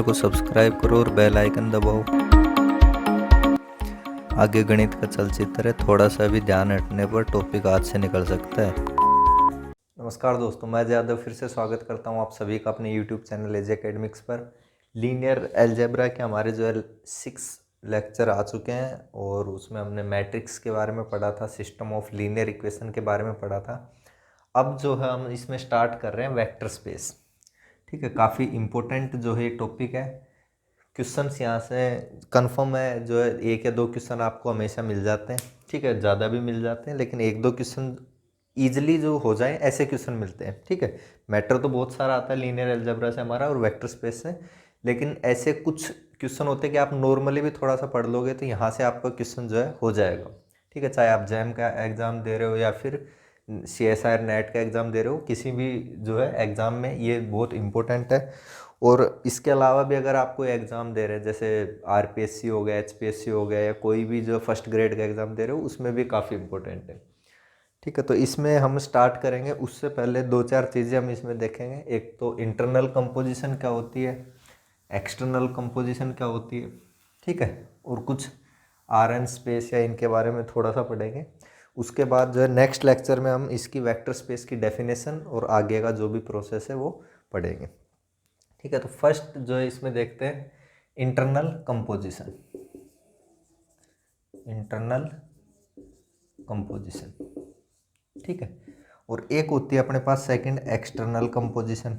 को सब्सक्राइब करो और बेल आइकन दबाओ। आगे गणित का चलचित्र है, थोड़ा सा भी ध्यान हटने पर टॉपिक हाथ से निकल सकता है। नमस्कार दोस्तों, मैं यादव फिर से स्वागत करता हूं आप सभी का अपने YouTube चैनल एजे एकेडमिक्स पर। लीनियर अलजेब्रा के हमारे जो है 6 लेक्चर आ चुके हैं और उसमें हमने मैट्रिक्स के बारे में पढ़ा था, सिस्टम ऑफ लीनियर इक्वेशन के बारे में पढ़ा था। अब जो है हम इसमें स्टार्ट कर रहे हैं वेक्टर स्पेस। ठीक है, काफ़ी इम्पोर्टेंट जो है टॉपिक है। क्वेश्चंस यहाँ से कंफर्म है, जो है 1 या 2 क्वेश्चन आपको हमेशा मिल जाते हैं। ठीक है, ज़्यादा भी मिल जाते हैं, लेकिन 1-2 क्वेश्चन ईजिली जो हो जाए ऐसे क्वेश्चन मिलते हैं। ठीक है, मैटर तो बहुत सारा आता है लीनियर अलजेब्रा से हमारा और वेक्टर स्पेस से, लेकिन ऐसे कुछ क्वेश्चन होते हैं कि आप नॉर्मली भी थोड़ा सा पढ़ लोगे तो यहाँ से आपका क्वेश्चन जो है हो जाएगा। ठीक है, चाहे आप जैम का एग्ज़ाम दे रहे हो या फिर CSIR नेट का एग्ज़ाम दे रहे हो, किसी भी जो है एग्ज़ाम में ये बहुत इंपॉर्टेंट है। और इसके अलावा भी अगर आप कोई एग्ज़ाम दे रहे हैं, जैसे RPSC हो गया, HPSC हो गया, या कोई भी जो फर्स्ट ग्रेड का एग्ज़ाम दे रहे हो, उसमें भी काफ़ी इंपॉर्टेंट है। ठीक है, तो इसमें हम स्टार्ट करेंगे। उससे पहले 2-4 चीज़ें हम इसमें देखेंगे। एक तो इंटरनल कंपोजिशन क्या होती है, एक्सटर्नल कंपोजिशन क्या होती है, ठीक है, और कुछ RN स्पेस या इनके बारे में थोड़ा सा पढ़ेंगे। उसके बाद जो है नेक्स्ट लेक्चर में हम इसकी वेक्टर स्पेस की डेफिनेशन और आगे का जो भी प्रोसेस है वो पढ़ेंगे। ठीक है, तो फर्स्ट जो है इसमें देखते हैं इंटरनल कंपोजिशन। इंटरनल कंपोजिशन, ठीक है, और एक होती है अपने पास सेकंड एक्सटर्नल कंपोजिशन।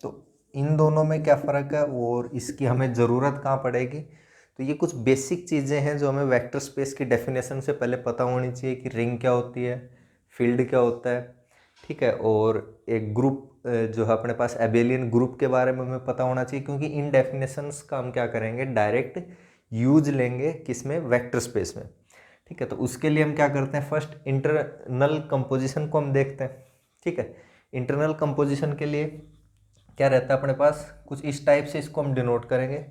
तो इन दोनों में क्या फ़र्क है और इसकी हमें ज़रूरत कहाँ पड़ेगी, तो ये कुछ बेसिक चीज़ें हैं जो हमें वेक्टर स्पेस की डेफिनेशन से पहले पता होनी चाहिए कि रिंग क्या होती है, फील्ड क्या होता है। ठीक है, और एक ग्रुप जो है अपने पास एबेलियन ग्रुप के बारे में हमें पता होना चाहिए, क्योंकि इन डेफिनेशंस का हम क्या करेंगे, डायरेक्ट यूज लेंगे किसमें, वेक्टर स्पेस में। ठीक है, तो उसके लिए हम क्या करते हैं, फर्स्ट इंटरनल कंपोजिशन को हम देखते हैं। ठीक है, इंटरनल कंपोजिशन के लिए क्या रहता है अपने पास, कुछ इस टाइप से इसको हम डिनोट करेंगे,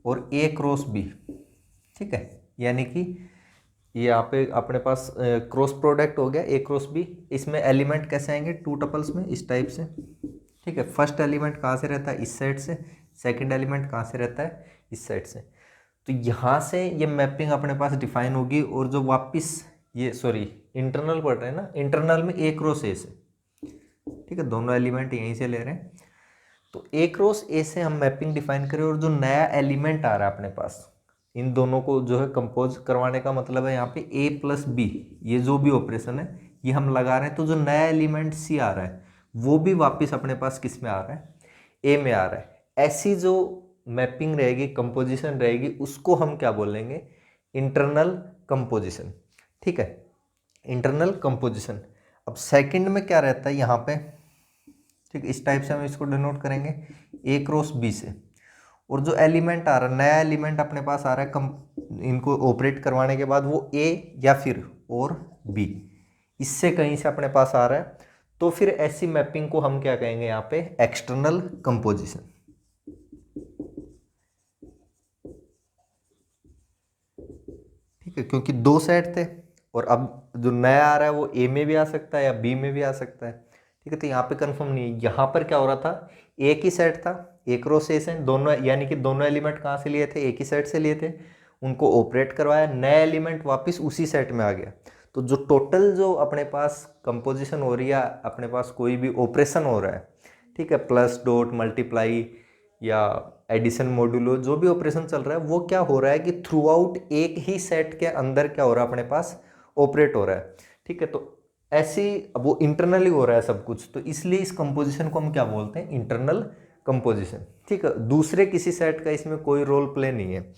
और A क्रॉस B। ठीक है, यानी कि ये यहाँ पे अपने पास क्रॉस प्रोडक्ट हो गया A क्रॉस B। इसमें एलिमेंट कैसे आएंगे, 2 टपल्स में, इस टाइप से। ठीक है, फर्स्ट एलिमेंट कहाँ से रहता है, इस साइड से। सेकंड एलिमेंट कहाँ से रहता है, इस साइड से। तो यहाँ से ये मैपिंग अपने पास डिफाइन होगी, और जो वापस ये इंटरनल पढ़ रहे हैं ना, इंटरनल में A क्रॉस A से। ठीक है, दोनों एलिमेंट यहीं से ले रहे हैं, तो A क्रॉस A से हम मैपिंग डिफाइन करें, और जो नया एलिमेंट आ रहा है अपने पास, इन दोनों को जो है कंपोज करवाने का मतलब है यहाँ पे A प्लस B, ये जो भी ऑपरेशन है ये हम लगा रहे हैं। तो जो नया एलिमेंट C आ रहा है वो भी वापस अपने पास किस में आ रहा है, A में आ रहा है। ऐसी जो मैपिंग रहेगी, कंपोजिशन रहेगी, उसको हम क्या बोलेंगे, इंटरनल कंपोजिशन। ठीक है, इंटरनल कंपोजिशन। अब सेकंड में क्या रहता है यहाँ पे, ठीक, इस टाइप से हम इसको डिनोट करेंगे A क्रॉस B से। और जो एलिमेंट आ रहा है, नया एलिमेंट अपने पास आ रहा है, इनको ऑपरेट करवाने के बाद वो A या फिर और B इससे कहीं से अपने पास आ रहा है, तो फिर ऐसी मैपिंग को हम क्या कहेंगे यहाँ पे, एक्सटर्नल कंपोजिशन। ठीक है, क्योंकि 2 सेट थे, और अब जो नया आ रहा है वो A में भी आ सकता है या B में भी आ सकता है। ठीक है, तो यहाँ पे कंफर्म नहीं है। यहाँ पर क्या हो रहा था, एक ही सेट था, A क्रॉस A से, दोनों यानी कि दोनों एलिमेंट कहाँ से लिए थे, एक ही सेट से लिए थे, उनको ऑपरेट करवाया, नया एलिमेंट वापस उसी सेट में आ गया। तो जो टोटल जो अपने पास कंपोजिशन हो रही है, अपने पास कोई भी ऑपरेशन हो रहा है, ठीक है, प्लस डॉट मल्टीप्लाई या एडिशन मॉड्यूलो, जो भी ऑपरेशन चल रहा है वो क्या हो रहा है कि थ्रू आउट एक ही सेट के अंदर क्या हो रहा है, अपने पास ऑपरेट हो रहा है। ठीक है, तो ऐसी वो इंटरनली हो रहा है सब कुछ, तो इसलिए इस कंपोजिशन को हम क्या बोलते हैं, इंटरनल कंपोजिशन। ठीक है, दूसरे किसी सेट का इसमें कोई रोल प्ले नहीं है।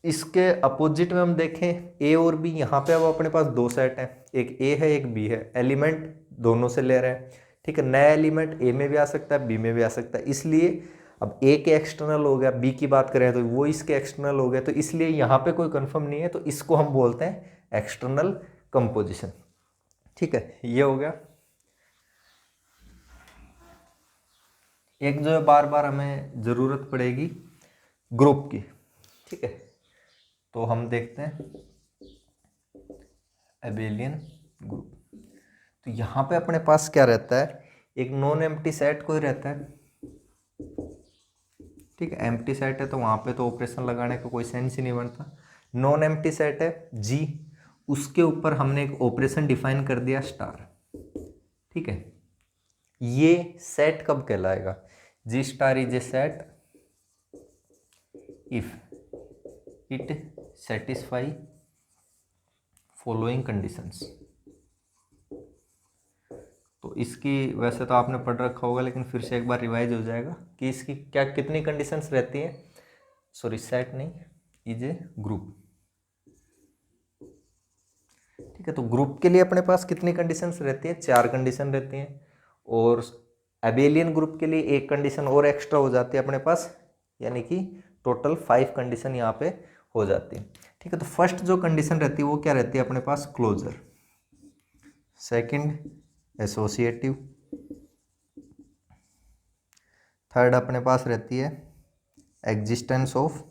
इसके अपोजिट में हम देखें A और B, यहाँ पे अब अपने पास 2 सेट हैं, एक A है एक B है, एलिमेंट दोनों से ले रहे हैं। ठीक है, नया एलिमेंट A में भी आ सकता है, B में भी आ सकता है, इसलिए अब A के एक्सटर्नल हो गया, B की बात करें तो वो इसके एक्सटर्नल हो गया, तो इसलिए यहाँ पे कोई कंफर्म नहीं है, तो इसको हम बोलते हैं एक्सटर्नल कंपोजिशन। ठीक है, ये हो गया। एक जो है बार बार हमें ज़रूरत पड़ेगी ग्रुप की। ठीक है, तो हम देखते हैं एबेलियन ग्रुप। तो यहाँ पे अपने पास क्या रहता है, एक नॉन एम्प्टी सेट कोई रहता है, ठीक है, एम्प्टी सेट है तो वहाँ पे तो ऑपरेशन लगाने का कोई सेंस ही नहीं बनता। नॉन एम्प्टी सेट है जी, उसके ऊपर हमने एक ऑपरेशन डिफाइन कर दिया स्टार, ठीक है। ये सेट कब कहलाएगा, G star is a set if it satisfy following conditions. तो इसकी वैसे तो आपने पढ़ रखा होगा, लेकिन फिर से एक बार रिवाइज हो जाएगा कि इसकी क्या कितनी कंडीशंस रहती है। सॉरी सेट नहीं, इज ए ग्रुप, ठीक है। तो ग्रुप के लिए अपने पास कितनी कंडीशंस रहती है, 4 कंडीशन रहती हैं, और एबेलियन ग्रुप के लिए एक कंडीशन और एक्स्ट्रा हो जाती है अपने पास, यानी कि टोटल 5 कंडीशन यहाँ पे हो जाती है, ठीक है। तो फर्स्ट जो कंडीशन रहती है वो क्या रहती है अपने पास, क्लोजर। Second associative. थर्ड अपने पास रहती है एग्जिस्टेंस ऑफ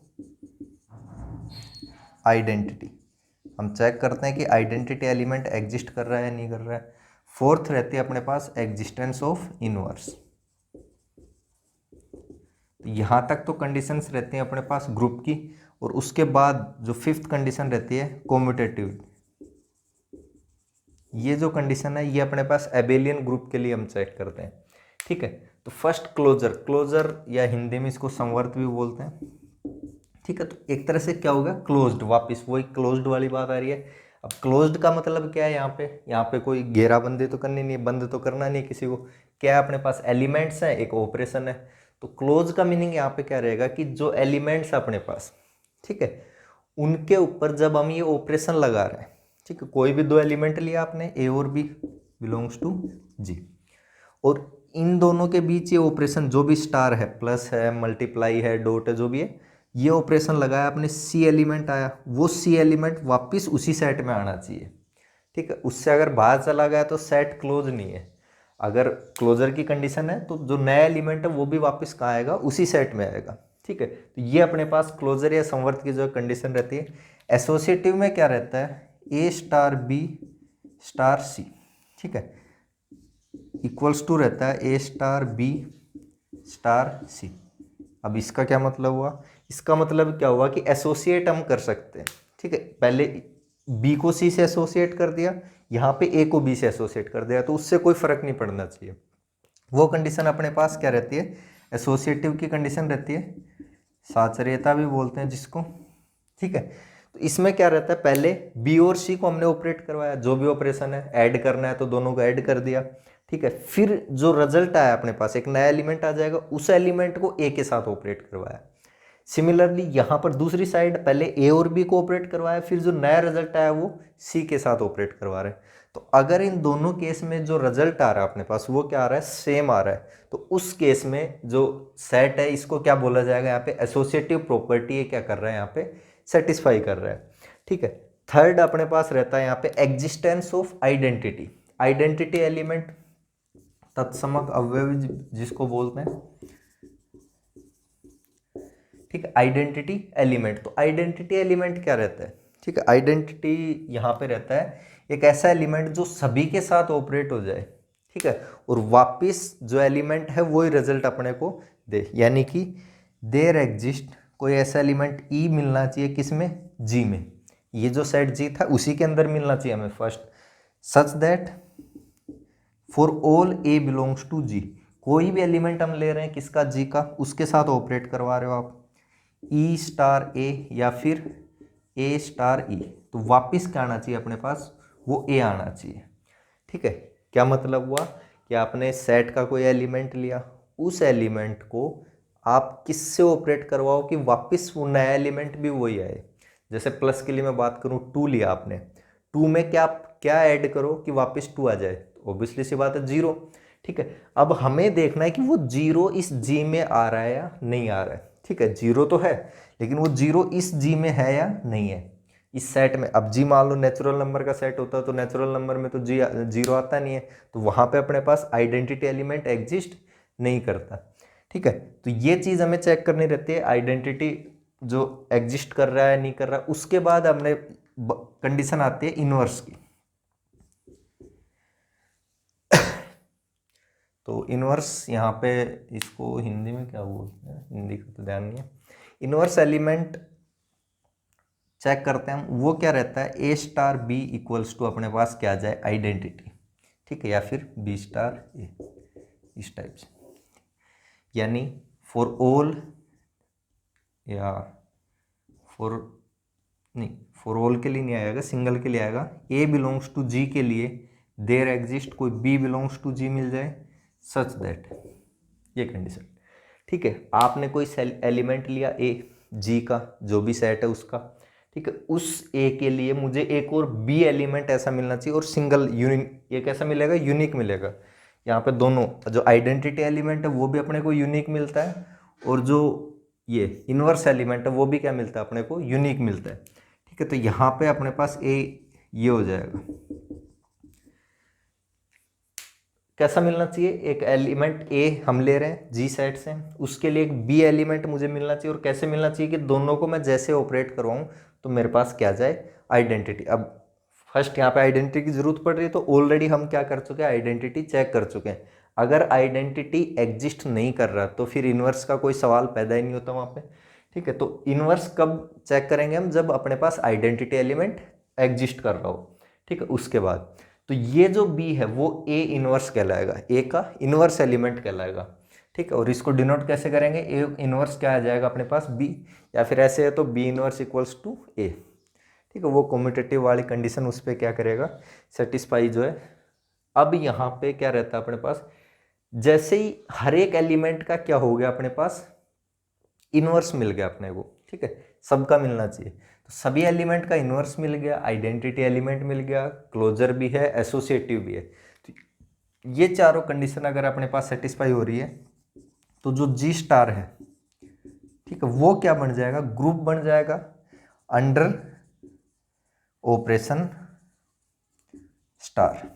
आइडेंटिटी, हम चेक करते हैं कि आइडेंटिटी एलिमेंट एग्जिस्ट कर रहा है या नहीं कर रहा है। फोर्थ रहती है अपने पास एग्जिस्टेंस ऑफ इनवर्स। तो यहाँ तक तो कंडीशंस रहती हैं अपने पास ग्रुप की, और उसके बाद जो फिफ्थ कंडीशन रहती है कोम्यूटेटिव। ये जो कंडीशन है ये अपने पास एबेलियन ग्रुप के लिए हम चेक करते हैं, ठीक है। तो फर्स्ट क्लोजर, क्लोजर या हिंदी में इसको संवर्त भी बोलते हैं, ठीक है। तो एक तरह से क्या होगा, क्लोज्ड, वापस वही क्लोज्ड वाली बात आ रही है। अब क्लोज्ड का मतलब क्या है, यहाँ पे कोई घेराबंदी तो करनी नहीं, बंद तो करना नहीं किसी को। क्या है अपने पास, एलिमेंट्स हैं, एक ऑपरेशन है। तो क्लोज का मीनिंग यहाँ पे क्या रहेगा कि जो एलिमेंट्स अपने पास, ठीक है, उनके ऊपर जब हम ये ऑपरेशन लगा रहे हैं, ठीक है, कोई भी 2 एलिमेंट लिया आपने, ए और बी बिलोंग्स टू जी, और इन दोनों के बीच ये ऑपरेशन जो भी स्टार है, प्लस है, मल्टीप्लाई है, डॉट है, जो भी है, ये ऑपरेशन लगाया आपने, सी एलिमेंट आया, वो सी एलिमेंट वापस उसी सेट में आना चाहिए, ठीक है। उससे अगर बाहर चला गया तो सेट क्लोज नहीं है। अगर क्लोजर की कंडीशन है तो जो नया एलिमेंट है वो भी वापस कहाँ आएगा, उसी सेट में आएगा, ठीक है। तो ये अपने पास क्लोजर या संवर्त की जो कंडीशन रहती है। एसोसिएटिव में क्या रहता है, a star B star c, ठीक है, इक्वल्स टू रहता है a star B star c. अब इसका क्या मतलब हुआ, इसका मतलब क्या हुआ कि एसोसिएट हम कर सकते हैं, ठीक है। पहले बी को सी से एसोसिएट कर दिया, यहाँ पे ए को बी से एसोसिएट कर दिया, तो उससे कोई फर्क नहीं पड़ना चाहिए। वो कंडीशन अपने पास क्या रहती है, एसोसिएटिव की कंडीशन रहती है, साचर्यता भी बोलते हैं जिसको, ठीक है। तो इसमें क्या रहता है, पहले बी और सी को हमने ऑपरेट करवाया, जो भी ऑपरेशन है ऐड करना है तो दोनों को ऐड कर दिया, ठीक है। फिर जो रिजल्ट आया अपने पास, एक नया एलिमेंट आ जाएगा, उस एलिमेंट को ए के साथ ऑपरेट करवाया। सिमिलरली यहाँ पर दूसरी साइड पहले ए और बी को ऑपरेट करवाया, फिर जो नया रिजल्ट आया वो सी के साथ ऑपरेट करवा रहे हैं। तो अगर इन दोनों केस में जो रिजल्ट आ रहा है अपने पास वो क्या आ रहा है, सेम आ रहा है, तो उस केस में जो सेट है इसको क्या बोला जाएगा, यहाँ पे एसोसिएटिव प्रॉपर्टी है, क्या कर रहा है यहाँ पे, सेटिस्फाई कर रहा है, ठीक है। थर्ड अपने पास रहता है यहाँ पे existence of identity. Identity element तत्समक अवयवी जिसको बोलते हैं, ठीक है, आइडेंटिटी एलिमेंट। तो आइडेंटिटी एलिमेंट क्या रहता है, ठीक है, आइडेंटिटी यहाँ पे रहता है एक ऐसा एलिमेंट जो सभी के साथ ऑपरेट हो जाए, ठीक है, और वापस जो एलिमेंट है वही रिजल्ट अपने को दे, यानी कि देयर एग्जिस्ट कोई ऐसा एलिमेंट ई मिलना चाहिए, किसमें, जी में। ये जो सेट जी था उसी के अंदर मिलना चाहिए हमें first, such that for all a belongs to G. कोई भी एलिमेंट हम ले रहे हैं किसका, जी का, उसके साथ ऑपरेट करवा रहे हो आप, ई स्टार ए या फिर ए स्टार ई, तो वापिस क्या आना चाहिए अपने पास, वो ए आना चाहिए, ठीक है। क्या मतलब हुआ कि आपने सेट का कोई एलिमेंट लिया, उस एलिमेंट को आप किससे ऑपरेट करवाओ कि वापस वो नया एलिमेंट भी वही आए। जैसे प्लस के लिए मैं बात करूँ, 2 लिया आपने, 2 में क्या क्या ऐड करो कि वापस 2 आ जाए, ऑब्वियसली सी बात है 0, ठीक है। अब हमें देखना है कि वो 0 इस जी में आ रहा है या नहीं आ रहा है, ठीक है। 0 तो है, लेकिन वो 0 इस जी में है या नहीं है, इस सेट में। अब जी मान लो नेचुरल नंबर का सेट होता है तो नेचुरल नंबर में तो जी 0 आता नहीं है, तो वहाँ पे अपने पास आइडेंटिटी एलिमेंट एग्जिस्ट नहीं करता, ठीक है। तो ये चीज़ हमें चेक करनी रहती है, आइडेंटिटी जो एग्जिस्ट कर रहा है नहीं कर रहा है। उसके बाद हमने कंडीशन आती है इनवर्स की। तो इन्वर्स यहाँ पे इसको हिंदी में क्या बोलते हैं, हिंदी का तो ध्यान नहीं है। इन्वर्स एलिमेंट चेक करते हैं हम, वो क्या रहता है, a star b equals to अपने पास क्या आ जाए, आइडेंटिटी, ठीक है, या फिर बी स्टार ए, इस टाइप से। यानी फॉर ऑल, या फॉर नहीं, फॉर ऑल के लिए नहीं आएगा, सिंगल के लिए आएगा। ए बिलोंग्स टू जी के लिए देयर एग्जिस्ट कोई बी बिलोंग्स टू जी मिल जाए सच दैट, ये कंडीशन, ठीक है। आपने कोई एलिमेंट लिया ए, जी का जो भी सेट है उसका, ठीक है, उस ए के लिए मुझे एक और बी एलिमेंट ऐसा मिलना चाहिए, और सिंगल यूनिक, ये कैसा मिलेगा, यूनिक मिलेगा। यहाँ पे दोनों जो आइडेंटिटी एलिमेंट है वो भी अपने को यूनिक मिलता है, और जो ये इनवर्स एलिमेंट है वो भी क्या मिलता है, अपने को यूनिक मिलता है, ठीक है। तो यहाँ पे अपने पास ए ये हो जाएगा, कैसा मिलना चाहिए, एक एलिमेंट ए हम ले रहे हैं जी सेट से, उसके लिए एक बी एलिमेंट मुझे मिलना चाहिए, और कैसे मिलना चाहिए कि दोनों को मैं जैसे ऑपरेट करवाऊं तो मेरे पास क्या जाए, आइडेंटिटी। अब फर्स्ट यहाँ पे आइडेंटिटी की जरूरत पड़ रही है, तो ऑलरेडी हम क्या कर चुके हैं, आइडेंटिटी चेक कर चुके हैं। अगर आइडेंटिटी एग्जिस्ट नहीं कर रहा तो फिर इन्वर्स का कोई सवाल पैदा ही नहीं होता वहाँ पे, ठीक है। तो इन्वर्स कब चेक करेंगे हम, जब अपने पास आइडेंटिटी एलिमेंट एग्जिस्ट कर रहा हो, ठीक है। उसके बाद तो ये जो बी है वो ए इनवर्स कहलाएगा, ए का इनवर्स एलिमेंट कहलाएगा, ठीक है। और इसको डिनोट कैसे करेंगे, ए इनवर्स क्या आ जाएगा अपने पास, बी, या फिर ऐसे है तो बी इनवर्स इक्वल्स टू ए, ठीक है। वो कम्यूटेटिव वाली कंडीशन उस पर क्या करेगा, सेटिस्फाई जो है। अब यहाँ पे क्या रहता है अपने पास, जैसे ही हर एक एलिमेंट का क्या हो गया अपने पास, इनवर्स मिल गया अपने को, ठीक है, सबका मिलना चाहिए, तो सभी एलिमेंट का इनवर्स मिल गया, आइडेंटिटी एलिमेंट मिल गया, क्लोजर भी है, एसोसिएटिव भी है। तो ये चारों कंडीशन अगर अपने पास सेटिस्फाई हो रही है तो जो जी स्टार है, ठीक है, वो क्या बन जाएगा, ग्रुप बन जाएगा अंडर ऑपरेशन स्टार,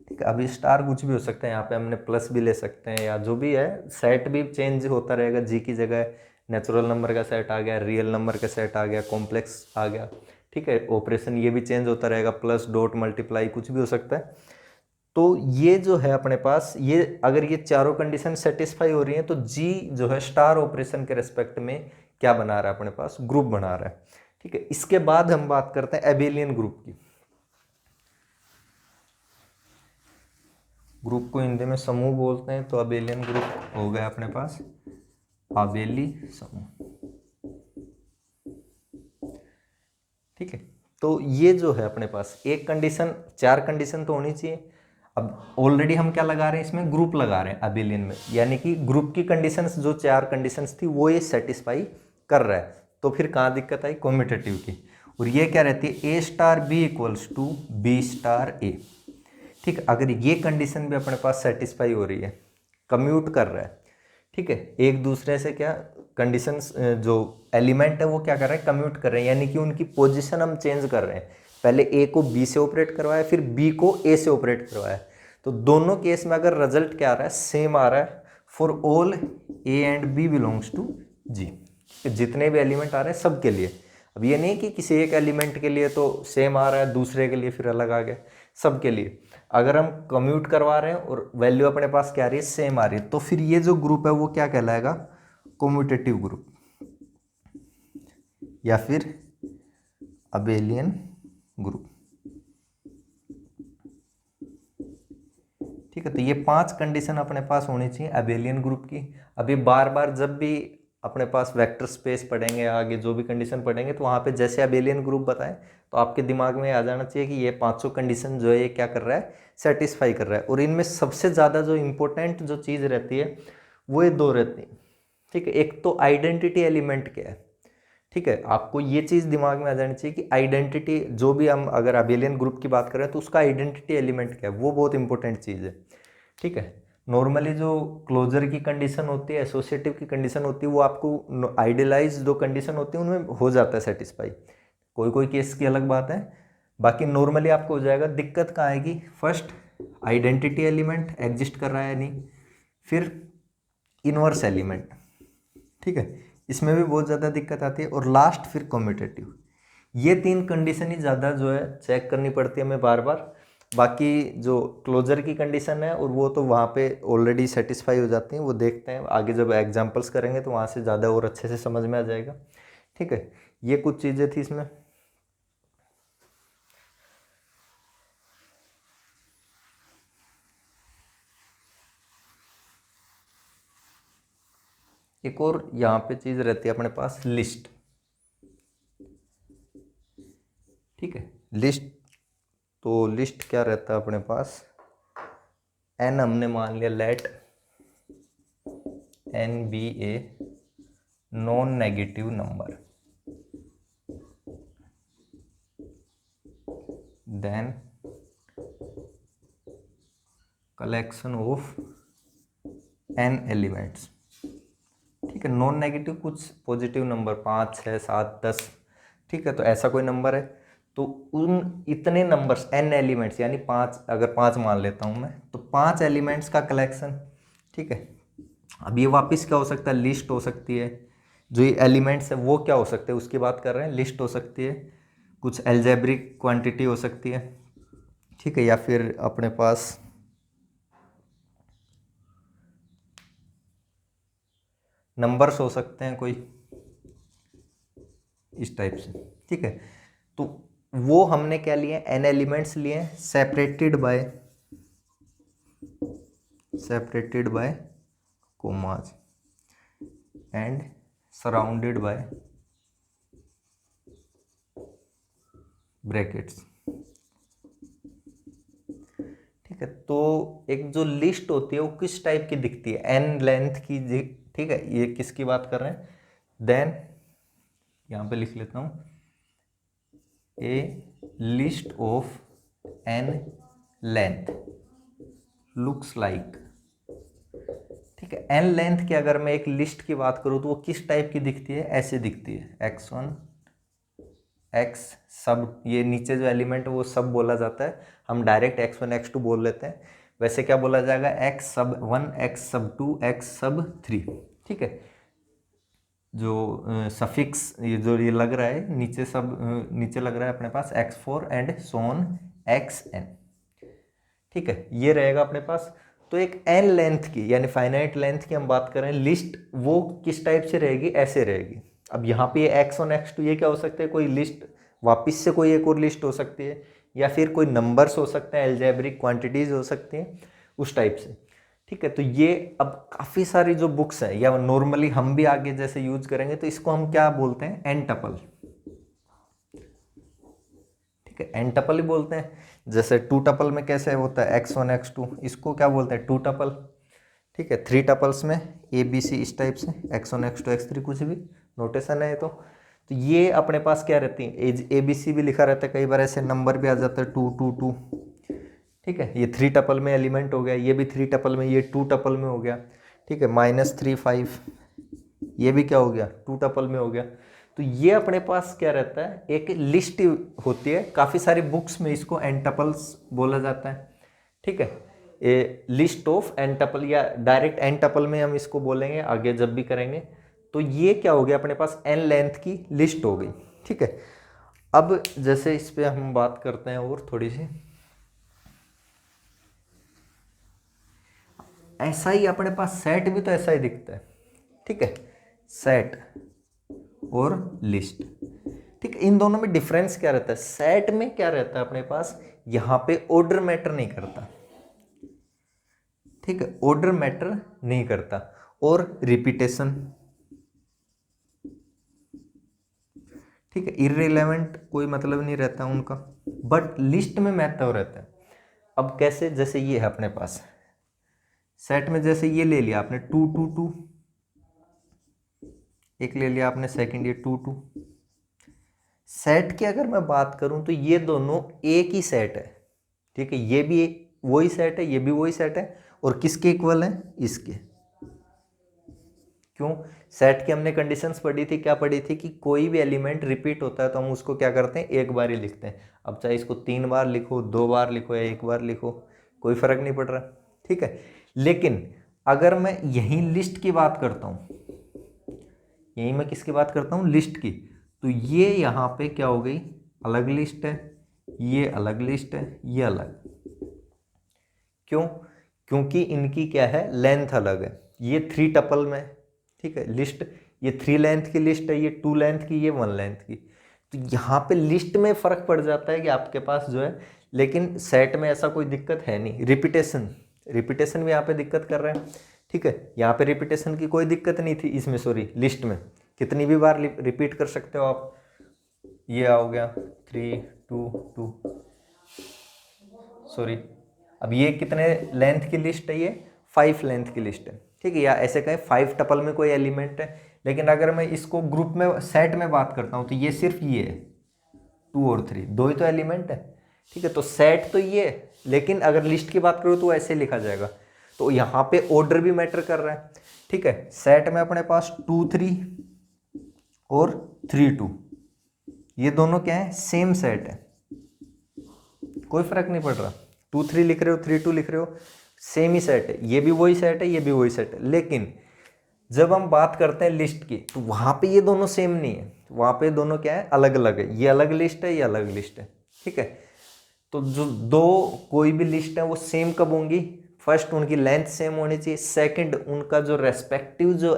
ठीक है। अभी स्टार कुछ भी हो सकता है, यहाँ पे हमने प्लस भी ले सकते हैं, या जो भी है, सेट भी चेंज होता रहेगा, जी की जगह नेचुरल नंबर का सेट आ गया, रियल नंबर का सेट आ गया, कॉम्प्लेक्स आ गया, ठीक है। ऑपरेशन ये भी चेंज होता रहेगा, प्लस, डॉट, मल्टीप्लाई, कुछ भी हो सकता है। तो ये जो है अपने पास, ये अगर ये चारों कंडीशन सेटिस्फाई हो रही हैं तो जी जो है स्टार ऑपरेशन के रेस्पेक्ट में क्या बना रहा है अपने पास, ग्रुप बना रहा है, ठीक है। इसके बाद हम बात करते हैं एबेलियन ग्रुप की। ग्रुप को हिंदी में समूह बोलते हैं, तो अबेलियन ग्रुप हो गया अपने पास आबेली समूह, ठीक है। तो ये जो है अपने पास एक कंडीशन, चार कंडीशन तो होनी चाहिए। अब ऑलरेडी हम क्या लगा रहे हैं, इसमें ग्रुप लगा रहे हैं अबेलियन में, यानी कि ग्रुप की कंडीशंस जो चार कंडीशंस थी वो ये सेटिस्फाई कर रहा है। तो फिर कहाँ दिक्कत आई, कम्यूटेटिव की। और ये क्या रहती है, a star b equals to b star a, ठीक है। अगर ये कंडीशन भी अपने पास सेटिस्फाई हो रही है, कम्यूट कर रहा है, ठीक है, एक दूसरे से क्या कंडीशंस, जो एलिमेंट है वो क्या कर रहे हैं, कम्यूट कर रहे हैं, यानी कि उनकी पोजीशन हम चेंज कर रहे हैं। पहले ए को बी से ऑपरेट करवाया, फिर बी को ए से ऑपरेट करवाया, तो दोनों केस में अगर रिजल्ट क्या आ रहा है, सेम आ रहा है for all a and b belongs to G, जितने भी एलिमेंट आ रहे हैं सबके लिए। अब ये नहीं कि किसी एक एलिमेंट के लिए तो सेम आ रहा है, दूसरे के लिए फिर अलग आ गया, सबके लिए अगर हम कम्यूट करवा रहे हैं और वैल्यू अपने पास क्या आ रही है, सेम आ रही है, तो फिर ये जो ग्रुप है वो क्या कहलाएगा, कम्यूटेटिव ग्रुप, या फिर अबेलियन ग्रुप, ठीक है। तो ये पांच कंडीशन अपने पास होनी चाहिए अबेलियन ग्रुप की। अभी बार बार जब भी अपने पास वेक्टर स्पेस पढ़ेंगे, आगे जो भी कंडीशन पढ़ेंगे, तो वहाँ पे जैसे अबेलियन ग्रुप बताएं तो आपके दिमाग में आ जाना चाहिए कि ये पांचों कंडीशन जो है ये क्या कर रहा है, सेटिस्फाई कर रहा है। और इनमें सबसे ज़्यादा जो इम्पोर्टेंट जो चीज़ रहती है वो ये दो रहती है, ठीक है। एक तो आइडेंटिटी एलिमेंट क्या है, ठीक है, आपको ये चीज़ दिमाग में आ जानी चाहिए कि आइडेंटिटी, जो भी हम अगर अबेलियन ग्रुप की बात करें तो उसका आइडेंटिटी एलिमेंट क्या है, वो बहुत इंपॉर्टेंट चीज़ है, ठीक है। नॉर्मली जो क्लोजर की कंडीशन होती है, एसोसिएटिव की कंडीशन होती है, वो आपको आइडियलाइज जो कंडीशन होती है उनमें हो जाता है सेटिस्फाई, कोई कोई केस की अलग बात है, बाकी नॉर्मली आपको हो जाएगा। दिक्कत कहाँ आएगी, फर्स्ट आइडेंटिटी एलिमेंट एग्जिस्ट कर रहा है नहीं, फिर इनवर्स एलिमेंट, ठीक है, इसमें भी बहुत ज़्यादा दिक्कत आती है, और लास्ट फिर कम्यूटेटिव। ये तीन कंडीशन ही ज़्यादा जो है चेक करनी पड़ती है हमें बार बार, बाकी जो क्लोजर की कंडीशन है और वो तो वहाँ पे ऑलरेडी सेटिस्फाई हो जाती हैं, वो देखते हैं आगे जब एग्जांपल्स करेंगे तो वहाँ से ज़्यादा और अच्छे से समझ में आ जाएगा। ठीक है, ये कुछ चीज़ें थी इसमें। एक और यहाँ पे चीज़ रहती है अपने पास, लिस्ट। ठीक है, लिस्ट, तो लिस्ट क्या रहता है अपने पास, एन हमने मान लिया, let n be a non negative number, then collection of n elements. ठीक है, नॉन नेगेटिव कुछ पॉजिटिव नंबर 5 6 7 10। ठीक है, तो ऐसा कोई नंबर है तो उन इतने नंबर्स एन एलिमेंट्स यानी 5, अगर 5 मान लेता हूँ मैं, तो 5 एलिमेंट्स का कलेक्शन। ठीक है, अब ये वापस क्या हो सकता है, लिस्ट हो सकती है। जो ये एलिमेंट्स है वो क्या हो सकते हैं उसकी बात कर रहे हैं, लिस्ट हो सकती है, कुछ एल्जेब्रिक क्वांटिटी हो सकती है। ठीक है, या फिर अपने पास नंबर्स हो सकते हैं कोई इस टाइप से। ठीक है, तो वो हमने क्या लिए, एन एलिमेंट्स लिए, separated by commas and surrounded by brackets. ठीक है, तो एक जो लिस्ट होती है वो किस टाइप की दिखती है, एन लेंथ की। ठीक है, ये किसकी बात कर रहे हैं, देन यहां पे लिख लेता हूं, a list of n length looks like. ठीक है, एन लेंथ की अगर मैं एक लिस्ट की बात करूं तो वो किस टाइप की दिखती है, ऐसे दिखती है, x1 x सब, ये नीचे जो एलिमेंट है वो सब बोला जाता है, हम डायरेक्ट x1 x2 बोल लेते हैं। वैसे क्या बोला जाएगा, x सब 1 x सब 2 x सब 3। ठीक है, जो सफिक्स ये जो ये लग रहा है नीचे, सब नीचे लग रहा है अपने पास x4 एंड सोन xn। ठीक है, ये रहेगा अपने पास। तो एक एन लेंथ की यानी फाइनाइट लेंथ की हम बात करें लिस्ट, वो किस टाइप से रहेगी, ऐसे रहेगी। अब यहाँ पे x1 x2 ये क्या हो सकते हैं, कोई लिस्ट, वापस से कोई एक और लिस्ट हो सकती है, या फिर कोई नंबर्स हो सकते हैं, एल्जेब्रिक क्वांटिटीज हो सकती हैं, उस टाइप से। ठीक है, तो ये अब काफ़ी सारी जो बुक्स हैं या नॉर्मली हम भी आगे जैसे यूज करेंगे तो इसको हम क्या बोलते हैं, एन टपल। ठीक है, एन टपल ही बोलते हैं। जैसे टू टपल में कैसे होता है x1 x2, इसको क्या बोलते हैं, टू टपल। ठीक है, थ्री टपल्स में ए बी सी इस टाइप से x1 x2 x3 कुछ भी नोटेशन है तो ये अपने पास क्या रहती है, ए बी सी भी लिखा रहता है, कई बार ऐसे नंबर भी आ जाता है 2 2 2। ठीक है, ये थ्री टपल में एलिमेंट हो गया, ये भी थ्री टपल में, ये टू टपल में हो गया। ठीक है, -3 5, ये भी क्या हो गया, टू टपल में हो गया। तो ये अपने पास क्या रहता है, एक लिस्ट होती है, काफ़ी सारी बुक्स में इसको एंटपल्स बोला जाता है। ठीक है, ए लिस्ट ऑफ एंटपल या डायरेक्ट एंटपल में हम इसको बोलेंगे आगे जब भी करेंगे। तो ये क्या हो गया, अपने पास एन लेंथ की लिस्ट हो गई। ठीक है, अब जैसे इस पे हम बात करते हैं और थोड़ी सी, ऐसा ही अपने पास सेट भी तो ऐसा ही दिखता है। ठीक है, सेट और लिस्ट। ठीक है, इन दोनों में डिफरेंस क्या रहता है, सेट में क्या रहता है अपने पास, यहां पे ऑर्डर मैटर नहीं करता। ठीक है, ऑर्डर मैटर नहीं करता, और रिपीटेशन। ठीक है, इररिलेवेंट कोई मतलब नहीं रहता उनका, बट लिस्ट में महत्व रहता है। अब कैसे, जैसे ये है अपने पास सेट में, जैसे ये ले लिया आपने 2 2 2, एक ले लिया आपने सेकंड, ये 2 2। सेट की अगर मैं बात करूं तो ये दोनों एक ही सेट है। ठीक है, ये भी वही सेट है, ये भी वही सेट है, और किसके इक्वल है, इसके। क्यों, सेट की हमने कंडीशंस पढ़ी थी, क्या पढ़ी थी कि कोई भी एलिमेंट रिपीट होता है तो हम उसको क्या करते हैं, एक बार ही लिखते हैं। अब चाहे इसको 3 बार लिखो, 2 बार लिखो या 1 बार लिखो, कोई फर्क नहीं पड़ रहा। ठीक है, लेकिन अगर मैं यही लिस्ट की बात करता हूं, यही मैं किसकी बात करता हूं, लिस्ट की, तो ये यहां पे क्या हो गई, अलग लिस्ट है, ये अलग लिस्ट है, ये अलग। क्यों? क्योंकि इनकी क्या है, लेंथ अलग है। ये 3 टपल में, ठीक है, लिस्ट, ये 3 लेंथ की लिस्ट है, ये 2 लेंथ की, ये 1 लेंथ की। तो यहाँ पे लिस्ट में फर्क पड़ जाता है कि आपके पास जो है, लेकिन सेट में ऐसा कोई दिक्कत है नहीं। रिपीटेशन भी यहाँ पे दिक्कत कर रहे हैं, ठीक है, यहाँ पे रिपीटेशन की कोई दिक्कत नहीं थी इसमें, सॉरी, लिस्ट में कितनी भी बार रिपीट कर सकते हो आप। ये हो गया 3 2 2, सॉरी, अब ये कितने लेंथ की लिस्ट है, ये 5 लेंथ की लिस्ट है, ठीक है, या ऐसे कहें 5 टपल में कोई एलिमेंट है। लेकिन अगर मैं इसको ग्रुप में, सेट में बात करता हूँ, तो ये सिर्फ ये है 2 और 3, 2 ही तो एलिमेंट है, ठीक है। तो सेट तो ये है, लेकिन अगर लिस्ट की बात करूँ तो ऐसे लिखा जाएगा। तो यहाँ पे ऑर्डर भी मैटर कर रहा है, ठीक है। सेट में अपने पास 2 3 और 3 2, ये दोनों क्या है, सेम सेट है, कोई फर्क नहीं पड़ रहा। 2 3 लिख रहे हो, 3 2 लिख रहे हो, सेम ही सेट है, ये भी वही सेट है, ये भी वही सेट है। लेकिन जब हम बात करते हैं लिस्ट की, तो वहां पे ये दोनों सेम नहीं है, वहां पे दोनों क्या है, अलग अलग है। ये अलग लिस्ट है, ये अलग लिस्ट है, ठीक है। तो जो दो कोई भी लिस्ट है वो सेम कब होंगी? फर्स्ट, उनकी लेंथ सेम होनी चाहिए। सेकंड, उनका जो रेस्पेक्टिव जो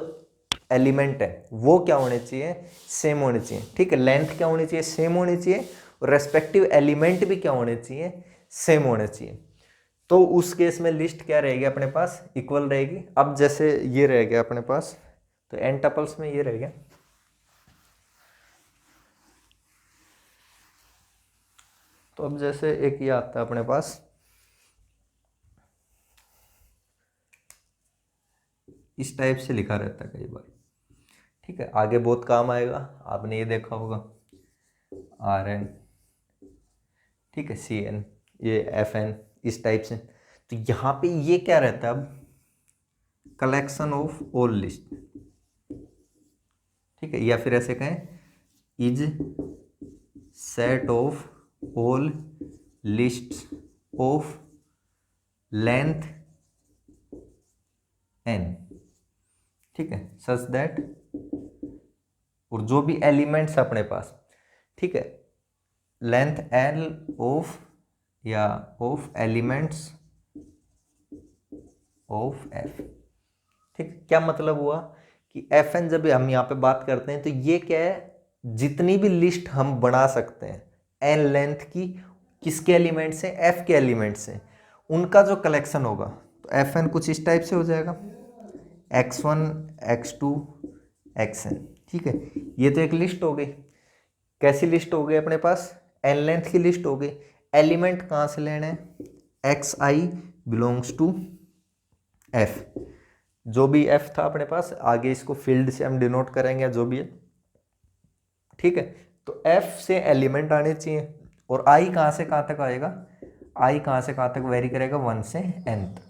एलिमेंट है वो क्या होने चाहिए, सेम होने चाहिए, ठीक है। लेंथ क्या होनी चाहिए, सेम होनी चाहिए, और रेस्पेक्टिव एलिमेंट भी क्या होने चाहिए, सेम होने चाहिए। तो उस केस में लिस्ट क्या रहेगी अपने पास, इक्वल रहेगी। अब जैसे ये रह गया अपने पास, तो n टपल्स में ये रह गया, तो अब जैसे एक ये आता है अपने पास, इस टाइप से लिखा रहता है कई बार, ठीक है, आगे बहुत काम आएगा। आपने ये देखा होगा Rn, ठीक है, Cn, ये Fn, इस टाइप से। तो यहाँ पे ये क्या रहता है, अब कलेक्शन ऑफ ऑल लिस्ट, ठीक है, या फिर ऐसे कहें, is set of all list of length n, ठीक है, सच दैट, और जो भी एलिमेंट्स अपने पास, ठीक है, लेंथ l ऑफ, या ऑफ एलिमेंट्स ऑफ f, ठीक। क्या मतलब हुआ कि Fn जब हम यहाँ पे बात करते हैं, तो ये क्या है, जितनी भी लिस्ट हम बना सकते हैं n लेंथ की, किसके एलिमेंट से, f के एलिमेंट से, उनका जो कलेक्शन होगा, तो Fn कुछ इस टाइप से हो जाएगा, x1 x2 xn, ठीक है। ये तो एक लिस्ट हो गई। कैसी लिस्ट हो गई अपने पास, n लेंथ की लिस्ट हो गई। एलिमेंट कहाँ से लेने हैं, xi बिलोंग्स टू f, जो भी f था अपने पास, आगे इसको फील्ड से हम डिनोट करेंगे, जो भी है, ठीक है। तो f से एलिमेंट आने चाहिए, और i कहाँ से कहाँ तक आएगा, i कहाँ से कहाँ तक वेरी करेगा, 1 से n तक,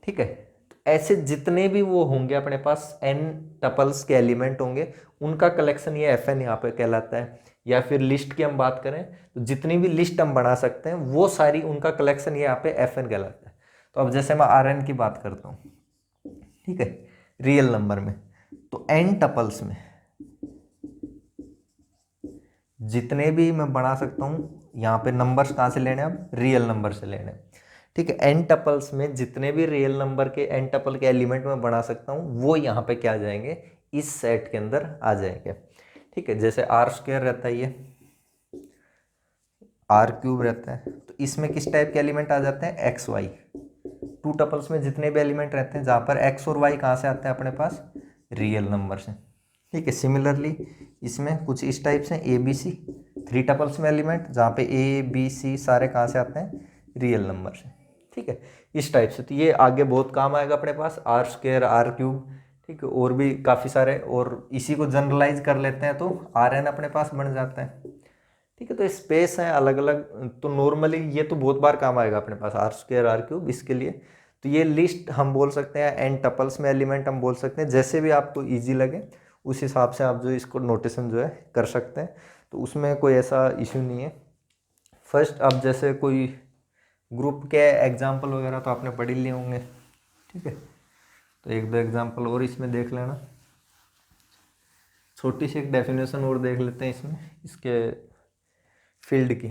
ठीक है। ऐसे जितने भी वो होंगे अपने पास n टपल्स के एलिमेंट होंगे, उनका कलेक्शन ये Fn यहाँ पे कहलाता है। या फिर लिस्ट की हम बात करें, तो जितनी भी लिस्ट हम बना सकते हैं वो सारी, उनका कलेक्शन ये यहाँ पे Fn कहलाता है। तो अब जैसे मैं Rn की बात करता हूँ, ठीक है, रियल नंबर में, तो n टपल्स में जितने भी मैं बना सकता हूँ, यहाँ पे नंबर्स कहाँ से लेने हैं, अब रियल नंबर से लेने हैं, ठीक है। n टपल्स में जितने भी रियल नंबर के n टपल के एलिमेंट मैं बना सकता हूँ, वो यहाँ पे क्या आ जाएंगे, इस सेट के अंदर आ जाएंगे, ठीक है। जैसे r² रहता है, ये r³ रहता है, तो इसमें किस टाइप के एलिमेंट आ जाते हैं, x y। 2 टपल्स में जितने भी एलिमेंट रहते हैं, जहाँ पर x और y कहाँ से आते हैं अपने पास, रियल नंबर से, ठीक है। सिमिलरली इसमें कुछ इस टाइप से ABC, 3 टपल्स में एलिमेंट, जहाँ पे A B C सारे कहाँ से आते हैं, रियल नंबर से, ठीक है, इस टाइप से। तो ये आगे बहुत काम आएगा अपने पास, r² r³, ठीक है, और भी काफ़ी सारे, और इसी को जनरलाइज कर लेते हैं तो Rn अपने पास बन जाता है, ठीक है। तो स्पेस है अलग अलग, तो नॉर्मली ये तो बहुत बार काम आएगा अपने पास, r² r³, इसके लिए। तो ये लिस्ट हम बोल सकते हैं, n टपल्स में एलिमेंट हम बोल सकते हैं, जैसे भी आपको ईजी लगे उस हिसाब से आप जो इसको नोटेशन जो है कर सकते हैं, तो उसमें कोई ऐसा इशू नहीं है। फर्स्ट, अब जैसे कोई ग्रुप के एग्जाम्पल वगैरह तो आपने पढ़ ही लिए होंगे, ठीक है, तो 1-2 एग्जाम्पल और इसमें देख लेना। छोटी सी एक डेफिनेशन और देख लेते हैं इसमें, इसके फील्ड की।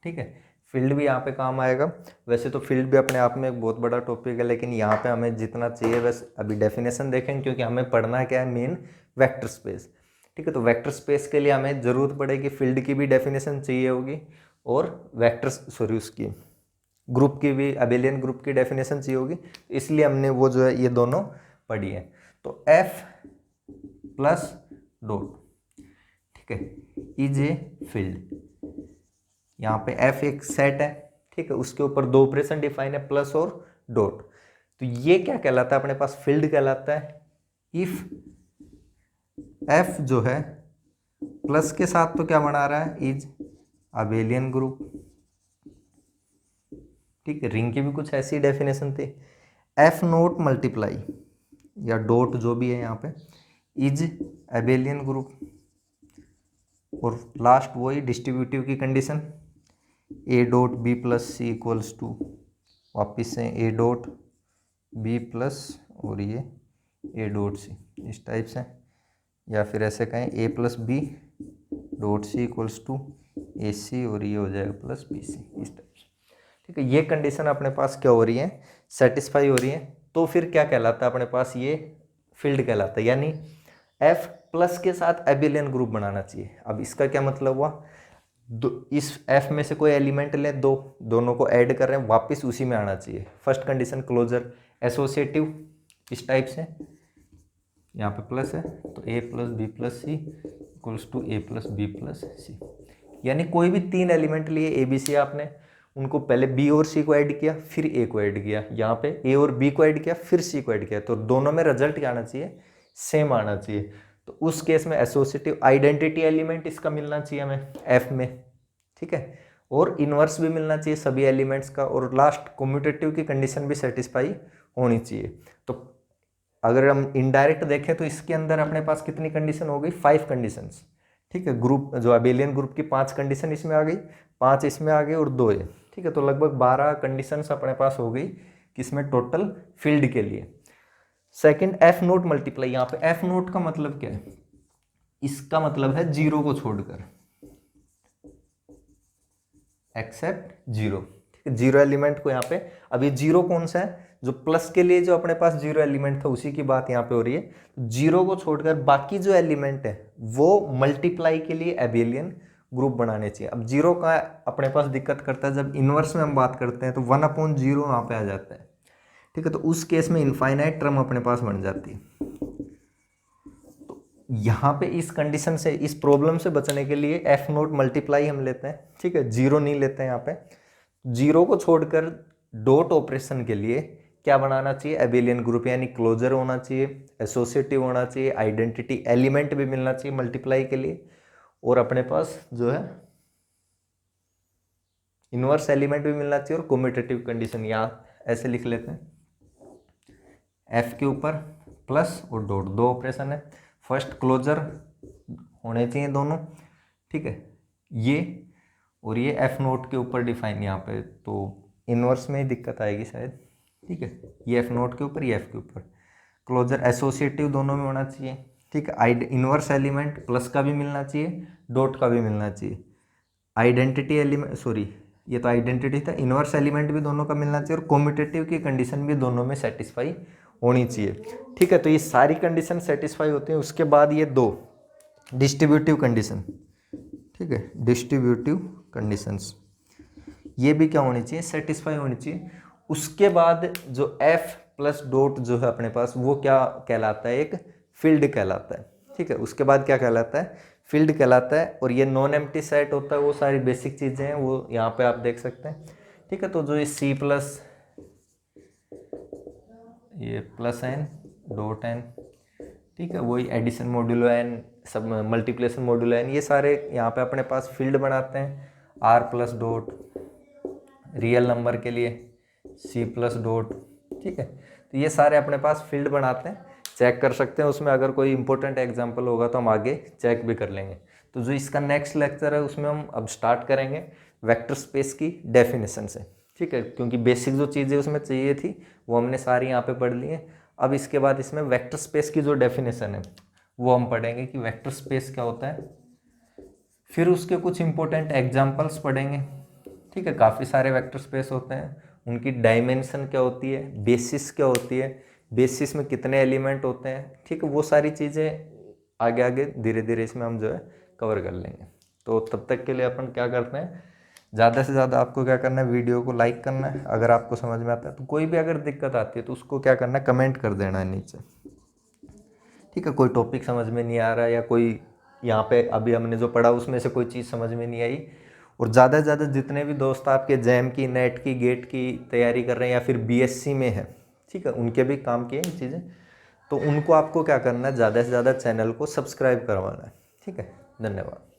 ठीक है, फील्ड भी यहाँ पे काम आएगा। वैसे तो फील्ड भी अपने आप में एक बहुत बड़ा टॉपिक है, लेकिन यहाँ पे हमें जितना चाहिए बस अभी डेफिनेशन देखेंगे, क्योंकि हमें पढ़ना क्या है, मेन वेक्टर स्पेस। ठीक है, तो वेक्टर स्पेस के लिए हमें ज़रूरत पड़ेगी फील्ड की भी डेफिनेशन चाहिए होगी, और उसकी ग्रुप की भी, अबेलियन ग्रुप की डेफिनेशन चाहिए होगी। इसलिए हमने वो जो है ये दोनों पढ़ी है। तो एफ प्लस डॉट, ठीक है, इज ए फील्ड। यहाँ पे एफ एक सेट है, ठीक है, उसके ऊपर दो ऑपरेशन डिफाइन है, प्लस और डॉट। तो ये क्या कहलाता है, अपने पास फील्ड कहलाता है इफ एफ जो है प्लस के साथ तो क्या बना रहा है, इज अबेलियन ग्रुप। ठीक है, रिंग की भी कुछ ऐसी डेफिनेशन थी, एफ नोट मल्टीप्लाई या डॉट जो भी है यहाँ पे, इज अबेलियन ग्रुप। और लास्ट वही डिस्ट्रीब्यूटिव की condition, a dot b plus c equals to, वापिस से ए डॉट बी प्लस और ये ए डॉट सी, इस टाइप से। या फिर ऐसे कहें a plus b dot c equals to a c, और ये हो जाएगा प्लस बी सी, इस टाइप से। ठीक है, ये कंडीशन अपने पास क्या हो रही है, सेटिस्फाई हो रही है। तो फिर क्या कहलाता है अपने पास, ये फील्ड कहलाता है। यानी एफ प्लस के साथ एबिलियन ग्रुप बनाना चाहिए। अब इसका क्या मतलब हुआ, इस एफ में से कोई एलिमेंट ले, दोनों को ऐड कर रहे हैं, वापस उसी में आना चाहिए। फर्स्ट कंडीशन क्लोजर एसोसिएटिव, इस टाइप से। यहाँ पे प्लस है तो a plus b plus c equals to a plus b plus c. यानी कोई भी तीन एलिमेंट लिए ए बी सी, आपने उनको पहले बी और सी को ऐड किया, फिर ए को ऐड किया, यहाँ पे ए और बी को ऐड किया, फिर सी को ऐड किया, तो दोनों में रिजल्ट क्या आना चाहिए, सेम आना चाहिए। तो उस केस में एसोसिएटिव आइडेंटिटी एलिमेंट इसका मिलना चाहिए हमें एफ में। ठीक है, और इनवर्स भी मिलना चाहिए सभी एलिमेंट्स का, और लास्ट कम्यूटेटिव की कंडीशन भी सेटिस्फाई होनी चाहिए। तो अगर हम इनडायरेक्ट देखें तो इसके अंदर अपने पास कितनी कंडीशन हो गई, 5 कंडीशंस। ठीक है, ग्रुप जो अबेलियन ग्रुप की 5 कंडीशन इसमें आ गई, 5 इसमें आ गई और 2 ये। ठीक है, तो लगभग 12 कंडीशंस अपने पास हो गई किसमें, टोटल फील्ड के लिए। सेकंड एफ नोट मल्टीप्लाई, यहाँ पे एफ नोट का मतलब क्या है, इसका मतलब है जीरो को छोड़कर, एक्सेप्ट जीरो। ठीक है, जीरो एलिमेंट को यहाँ पे, अब ये जीरो कौन सा है, जो प्लस के लिए जो अपने पास जीरो एलिमेंट था उसी की बात यहाँ पे हो रही है। जीरो को छोड़कर बाकी जो एलिमेंट है वो मल्टीप्लाई के लिए एबिलियन ग्रुप बनाने चाहिए। अब जीरो का अपने पास दिक्कत करता है, जब इनवर्स में हम बात करते हैं तो 1/0 यहाँ पे आ जाता है। ठीक है, तो उस केस में इनफाइनाइट टर्म अपने पास बन जाती है। तो यहाँ पे इस कंडीशन से, इस प्रॉब्लम से बचने के लिए एफ नोट मल्टीप्लाई हम लेते हैं। ठीक है, जीरो नहीं लेते हैं यहाँ पे। जीरो को छोड़कर डॉट ऑपरेशन के लिए क्या बनाना चाहिए, एबिलियन ग्रुप, यानी क्लोजर होना चाहिए, एसोसिएटिव होना चाहिए, आइडेंटिटी एलिमेंट भी मिलना चाहिए मल्टीप्लाई के लिए, और अपने पास जो है इनवर्स एलिमेंट भी मिलना चाहिए, और कम्यूटेटिव कंडीशन यहाँ ऐसे लिख लेते हैं, एफ के ऊपर प्लस और डॉट, 2 ऑपरेशन है। फर्स्ट क्लोजर होने चाहिए दोनों। ठीक है, ये और ये एफ नोट के ऊपर डिफाइन यहाँ पे, तो इनवर्स में ही दिक्कत आएगी शायद। ठीक है, ये एफ नोट के ऊपर, ये एफ के ऊपर। क्लोजर एसोसिएटिव दोनों में होना चाहिए। ठीक है, इनवर्स एलिमेंट प्लस का भी मिलना चाहिए, डॉट का भी मिलना चाहिए। आइडेंटिटी एलिमेंट, सॉरी ये तो आइडेंटिटी था, इनवर्स एलिमेंट भी दोनों का मिलना चाहिए, और कम्यूटेटिव की कंडीशन भी दोनों में सेटिस्फाई होनी चाहिए। ठीक है, तो ये सारी कंडीशन सेटिस्फाई होती हैं। उसके बाद ये 2 डिस्ट्रीब्यूटिव कंडीशन, ठीक है, डिस्ट्रीब्यूटिव कंडीशंस, ये भी क्या होनी चाहिए, सेटिस्फाई होनी चाहिए। उसके बाद जो एफ प्लस डॉट जो है अपने पास, वो क्या कहलाता है, एक फील्ड कहलाता है। ठीक है, उसके बाद क्या कहलाता है, फील्ड कहलाता है। और ये नॉन एम्प्टी सेट होता है, वो सारी बेसिक चीज़ें हैं, वो यहाँ पे आप देख सकते हैं। ठीक है, तो जो ये सी प्लस, ये प्लस एन डॉट एन, ठीक है, वही एडिशन मॉड्यूलो एन, सब मल्टीप्लिकेशन मॉड्यूलो एन, ये सारे यहाँ पे अपने पास फील्ड बनाते हैं। R plus dot real number के लिए, सी प्लस डॉट। ठीक है, तो ये सारे अपने पास फील्ड बनाते हैं, चेक कर सकते हैं उसमें। अगर कोई इंपॉर्टेंट एग्जांपल होगा तो हम आगे चेक भी कर लेंगे। तो जो इसका नेक्स्ट लेक्चर है उसमें हम अब स्टार्ट करेंगे वेक्टर स्पेस की डेफिनेशन से। ठीक है, क्योंकि बेसिक जो चीज़ें उसमें चाहिए थी वो हमने सारी यहाँ पे पढ़ ली है। अब इसके बाद इसमें वेक्टर स्पेस की जो डेफिनेशन है वो हम पढ़ेंगे कि वेक्टर स्पेस क्या होता है। फिर उसके कुछ इंपॉर्टेंट एग्जाम्पल्स पढ़ेंगे, ठीक है, काफ़ी सारे वेक्टर स्पेस होते हैं, उनकी डायमेंशन क्या होती है, बेसिस क्या होती है, बेसिस में कितने एलिमेंट होते हैं, ठीक है, वो सारी चीज़ें आगे आगे धीरे धीरे इसमें हम जो है कवर कर लेंगे। तो तब तक के लिए अपन क्या करते हैं, ज़्यादा से ज़्यादा आपको क्या करना है, वीडियो को लाइक करना है, अगर आपको समझ में आता है तो कोई भी अगर दिक्कत आती है तो उसको क्या करना है, कमेंट कर देना है नीचे, ठीक है। कोई टॉपिक समझ में नहीं आ रहा है या कोई यहाँ पे अभी हमने जो पढ़ा उसमें से कोई चीज़ समझ में नहीं आई, और ज़्यादा से ज़्यादा जितने भी दोस्त आपके जैम की, नेट की, गेट की तैयारी कर रहे हैं या फिर बीएससी में है, ठीक है, उनके भी काम की है चीज़ें, तो उनको आपको क्या करना है, ज़्यादा से ज़्यादा चैनल को सब्सक्राइब करवाना है, ठीक है। धन्यवाद।